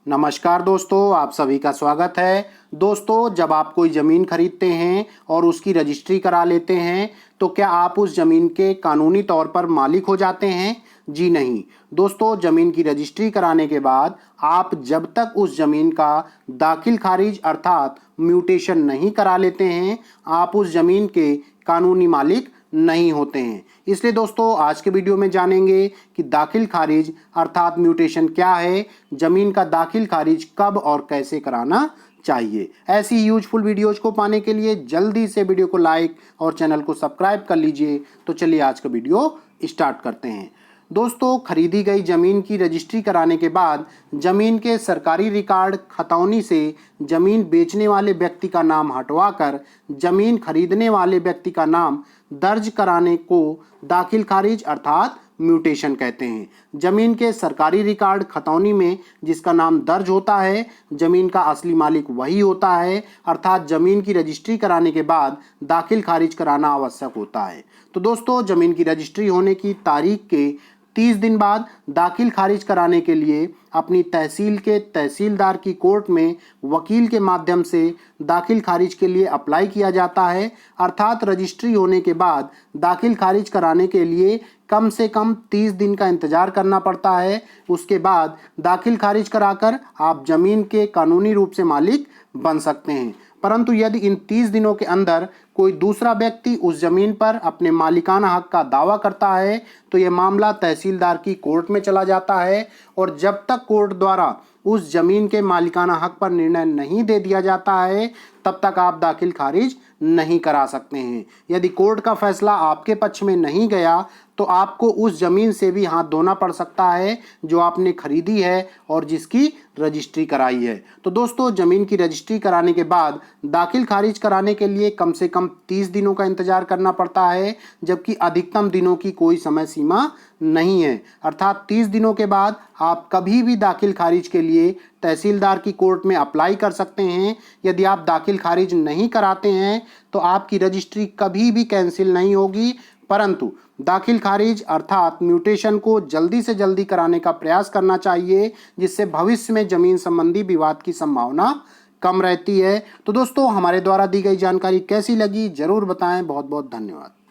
नमस्कार दोस्तों, आप सभी का स्वागत है। दोस्तों, जब आप कोई ज़मीन खरीदते हैं और उसकी रजिस्ट्री करा लेते हैं तो क्या आप उस ज़मीन के कानूनी तौर पर मालिक हो जाते हैं? जी नहीं। दोस्तों, ज़मीन की रजिस्ट्री कराने के बाद आप जब तक उस ज़मीन का दाखिल खारिज अर्थात म्यूटेशन नहीं करा लेते हैं, आप उस ज़मीन के कानूनी मालिक नहीं होते हैं। इसलिए दोस्तों, आज के वीडियो में जानेंगे कि दाखिल खारिज अर्थात म्यूटेशन क्या है, ज़मीन का दाखिल खारिज कब और कैसे कराना चाहिए। ऐसी यूजफुल वीडियोज को पाने के लिए जल्दी से वीडियो को लाइक और चैनल को सब्सक्राइब कर लीजिए। तो चलिए आज का वीडियो स्टार्ट करते हैं। दोस्तों, खरीदी गई ज़मीन की रजिस्ट्री कराने के बाद ज़मीन के सरकारी रिकॉर्ड खतौनी से ज़मीन बेचने वाले व्यक्ति का नाम हटवाकर ज़मीन खरीदने वाले व्यक्ति का नाम दर्ज कराने को दाखिल खारिज अर्थात म्यूटेशन कहते हैं। ज़मीन के सरकारी रिकॉर्ड खतौनी में जिसका नाम दर्ज होता है, ज़मीन का असली मालिक वही होता है, अर्थात ज़मीन की रजिस्ट्री कराने के बाद दाखिल खारिज कराना आवश्यक होता है। तो दोस्तों, ज़मीन की रजिस्ट्री होने की तारीख के 30 दिन बाद दाखिल खारिज कराने के लिए अपनी तहसील के तहसीलदार की कोर्ट में वकील के माध्यम से दाखिल खारिज के लिए अप्लाई किया जाता है। अर्थात रजिस्ट्री होने के बाद दाखिल खारिज कराने के लिए कम से कम 30 दिन का इंतजार करना पड़ता है। उसके बाद दाखिल खारिज कराकर आप ज़मीन के कानूनी रूप से मालिक बन सकते हैं। परंतु यदि इन 30 दिनों के अंदर कोई दूसरा व्यक्ति उस ज़मीन पर अपने मालिकाना हक का दावा करता है तो यह मामला तहसीलदार की कोर्ट में चला जाता है और जब तक कोर्ट द्वारा उस ज़मीन के मालिकाना हक पर निर्णय नहीं दे दिया जाता है तब तक आप दाखिल खारिज नहीं करा सकते हैं। यदि कोर्ट का फैसला आपके पक्ष में नहीं गया तो आपको उस ज़मीन से भी हाथ धोना पड़ सकता है जो आपने खरीदी है और जिसकी रजिस्ट्री कराई है। तो दोस्तों, ज़मीन की रजिस्ट्री कराने के बाद दाखिल खारिज कराने के लिए कम से कम 30 दिनों का इंतजार करना पड़ता है, जबकि अधिकतम दिनों की कोई समय सीमा नहीं है। अर्थात 30 दिनों के बाद आप कभी भी दाखिल खारिज के लिए तहसीलदार की कोर्ट में अप्लाई कर सकते हैं। यदि आप दाखिल खारिज नहीं कराते हैं तो आपकी रजिस्ट्री कभी भी कैंसिल नहीं होगी, परंतु दाखिल खारिज अर्थात म्यूटेशन को जल्दी से जल्दी कराने का प्रयास करना चाहिए, जिससे भविष्य में ज़मीन संबंधी विवाद की संभावना कम रहती है। तो दोस्तों, हमारे द्वारा दी गई जानकारी कैसी लगी ज़रूर बताएं। बहुत बहुत धन्यवाद।